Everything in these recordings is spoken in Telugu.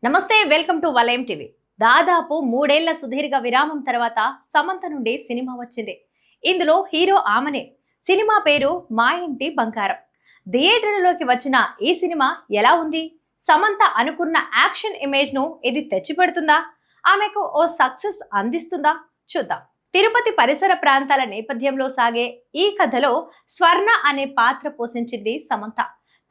నమస్తే, వెల్కమ్ టు వలయం టీవీ. దాదాపు 3 ఏళ్ల సుదీర్ఘ విరామం తర్వాత సమంత నుండి సినిమా వచ్చింది. ఇందులో హీరో ఆమెనే. సినిమా పేరు మా ఇంటి బంగారం. థియేటర్లోకి వచ్చిన ఈ సినిమా ఎలా ఉంది? సమంత అనుకున్న యాక్షన్ ఇమేజ్ ను ఇది తెచ్చిపెడుతుందా? ఆమెకు ఓ సక్సెస్ అందిస్తుందా? చూద్దాం. తిరుపతి పరిసర ప్రాంతాల నేపథ్యంలో సాగే ఈ కథలో స్వర్ణ అనే పాత్ర పోషించింది సమంత.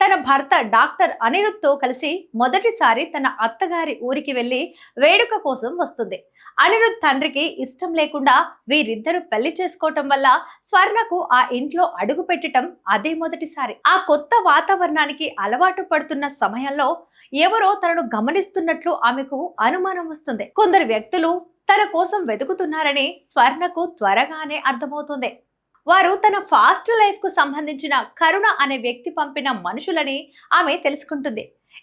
తన భర్త డాక్టర్ అనిరుద్తో కలిసి మొదటిసారి తన అత్తగారి ఊరికి వెళ్లి వేడుక కోసం వస్తుంది. అనిరుద్ తండ్రికి ఇష్టం లేకుండా వీరిద్దరూ పెళ్లి చేసుకోవటం వల్ల స్వర్ణకు ఆ ఇంట్లో అడుగు పెట్టడం అదే మొదటిసారి. ఆ కొత్త వాతావరణానికి అలవాటు పడుతున్న సమయంలో ఎవరో తనను గమనిస్తున్నట్లు ఆమెకు అనుమానం వస్తుంది. కొందరు వ్యక్తులు తన కోసం వెతుకుతున్నారని స్వర్ణకు త్వరగానే అర్థమవుతుంది. వారు తన ఫాస్ట్ లైఫ్ కు సంబంధించిన కరుణ అనే వ్యక్తి పంపిన మనుషులని ఆమె తెలుసుకుంటుంది.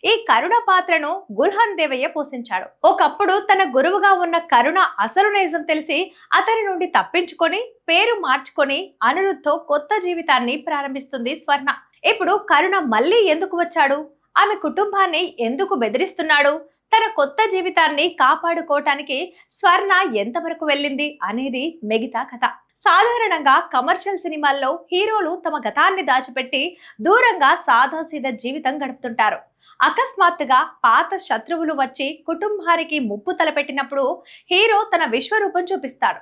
ఈ కరుణ పాత్రను గుల్హన్ దేవయ్య పోషించాడు. ఒకప్పుడు తన గురువుగా ఉన్న కరుణ అసలు నిజం తెలిసి అతని నుండి తప్పించుకొని పేరు మార్చుకొని అనిరుద్తో కొత్త జీవితాన్ని ప్రారంభిస్తుంది స్వర్ణ. ఇప్పుడు కరుణ మళ్ళీ ఎందుకు వచ్చాడు? ఆమె కుటుంబాన్ని ఎందుకు బెదిరిస్తున్నాడు? తన కొత్త జీవితాన్ని కాపాడుకోవటానికి స్వర్ణ ఎంతవరకు వెళ్ళింది అనేది మిగతా కథ. సాధారణంగా కమర్షియల్ సినిమాల్లో హీరోలు తమ గతాన్ని దాచిపెట్టి దూరంగా సాదాసీదా జీవితం గడుపుతుంటారు. అకస్మాత్తుగా పాత శత్రువులు వచ్చి కుటుంబానికి ముప్పు తలపెట్టినప్పుడు హీరో తన విశ్వరూపం చూపిస్తాడు.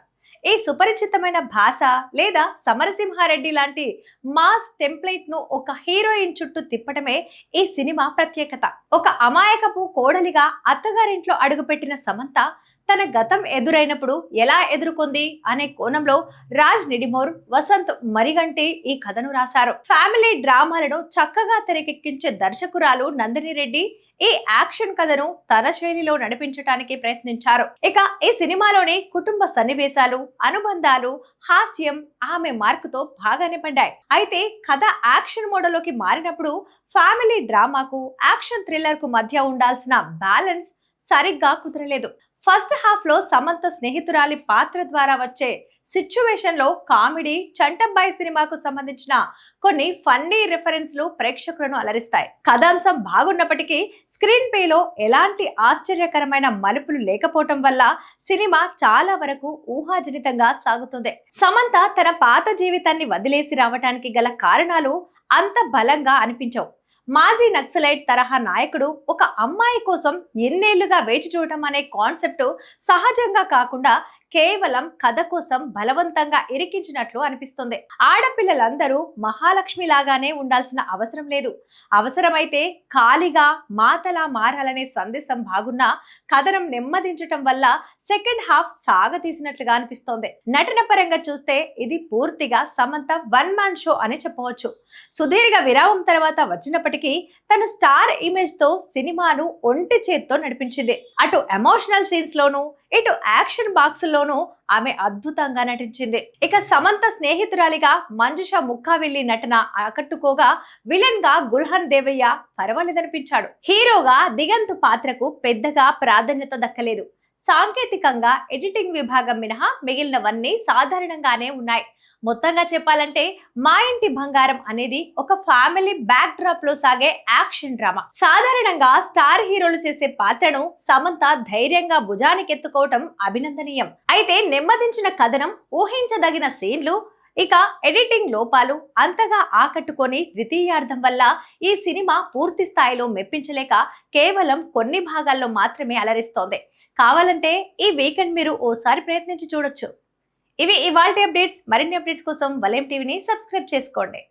ఈ సుపరిచితమైన భాష లేదా సమరసింహారెడ్డి లాంటి మాస్ టెంప్లెట్ ను ఒక హీరోయిన్ చుట్టూ తిప్పటమే ఈ సినిమా ప్రత్యేకత. ఒక అమాయకపు కోడలిగా అత్తగారింట్లో అడుగుపెట్టిన సమంత తన గతం ఎదురైనప్పుడు ఎలా ఎదుర్కొంది అనే కోణంలో రాజ్ నిడిమోర్, వసంత్ మరిగంటి ఈ కథను రాశారు. ఫ్యామిలీ డ్రామాలను చక్కగా తెరకెక్కించే దర్శకురాలు నందిని రెడ్డి ఈ యాక్షన్ కథను తన శైలిలో నడిపించడానికి ప్రయత్నించారు. ఇక ఈ సినిమాలోని కుటుంబ సన్నివేశాలు, అనుబంధాలు, హాస్యం ఆమె మార్కుతో బాగానే పడ్డాయి. అయితే కథ యాక్షన్ మోడల్లోకి మారినప్పుడు ఫ్యామిలీ డ్రామాకు, యాక్షన్ థ్రిల్లర్ కు మధ్య ఉండాల్సిన బ్యాలెన్స్ సరిగ్గా కుదరలేదు. ఫస్ట్ హాఫ్ లో సమంత స్నేహితురాలి పాత్ర ద్వారా వచ్చే సిచ్యువేషన్ లో కామెడీ, చంటబ్బాయి సినిమాకు సంబంధించిన కొన్ని ఫన్నీ రిఫరెన్స్లు ప్రేక్షకులను అలరిస్తాయి. కథాంశం బాగున్నప్పటికీ స్క్రీన్ ప్లేలో ఎలాంటి ఆశ్చర్యకరమైన మలుపులు లేకపోవటం వల్ల సినిమా చాలా వరకు ఊహాజనితంగా సాగుతుంది. సమంత తన పాత జీవితాన్ని వదిలేసి రావటానికి గల కారణాలు అంత బలంగా అనిపించవు. మాజీ నక్సలైట్ తరహా నాయకుడు ఒక అమ్మాయి కోసం ఎన్నేళ్లుగా వేచి చూడటం అనే కాన్సెప్ట్ సహజంగా కాకుండా కేవలం కథ కోసం బలవంతంగా ఇరికించినట్లు అనిపిస్తుంది. ఆడపిల్లలందరూ మహాలక్ష్మి లాగానే ఉండాల్సిన అవసరం లేదు. అవసరమైతే ఖాళీగా మాతలా మారాలనే సందేశం బాగున్నా కథనం నెమ్మదించటం వల్ల సెకండ్ హాఫ్ సాగతీసినట్లుగా అనిపిస్తోంది. నటన పరంగా చూస్తే ఇది పూర్తిగా సమంత వన్ మ్యాన్ షో అని చెప్పవచ్చు. సుదీర్ఘ విరామం తర్వాత వచ్చినప్పటికీ తన స్టార్ ఇమేజ్ తో సినిమాను ఒంటి చేత్తో నడిపించింది. అటు ఎమోషనల్ సీన్స్ లోను, ఇటు యాక్షన్ బాక్స్ లోను ఆమె అద్భుతంగా నటించింది. ఇక సమంత స్నేహితురాలిగా మంజుష ముక్కావిల్లి నటన ఆకట్టుకోగా, విలన్ గా గుల్హన్ దేవయ్య పర్వాలేదనిపించాడు. హీరోగా దిగంత్ పాత్రకు పెద్దగా ప్రాధాన్యత దక్కలేదు. సాంకేతికంగా ఎడిటింగ్ విభాగం మినహా మిగిలినవన్నీ సాధారణంగానే ఉన్నాయి. మొత్తంగా చెప్పాలంటే మా ఇంటి బంగారం అనేది ఒక ఫ్యామిలీ బ్యాక్ డ్రాప్ లో సాగే యాక్షన్ డ్రామా. సాధారణంగా స్టార్ హీరోలు చేసే పాత్రను సమంత ధైర్యంగా భుజానికెత్తుకోవటం అభినందనీయం. అయితే నెమ్మదించిన కథనం, ఊహించదగిన సీన్లు, ఇక ఎడిటింగ్ లోపాలు అంతగా ఆకట్టుకొని ద్వితీయార్థం వల్ల ఈ సినిమా పూర్తి స్థాయిలో మెప్పించలేక కేవలం కొన్ని భాగాల్లో మాత్రమే అలరిస్తోంది. కావాలంటే ఈ వీకెండ్ మీరు ఓసారి ప్రయత్నించి చూడొచ్చు. ఇవి ఇవాల్టి అప్డేట్స్. మరిన్ని అప్డేట్స్ కోసం వలయం టీవీని సబ్స్క్రైబ్ చేసుకోండి.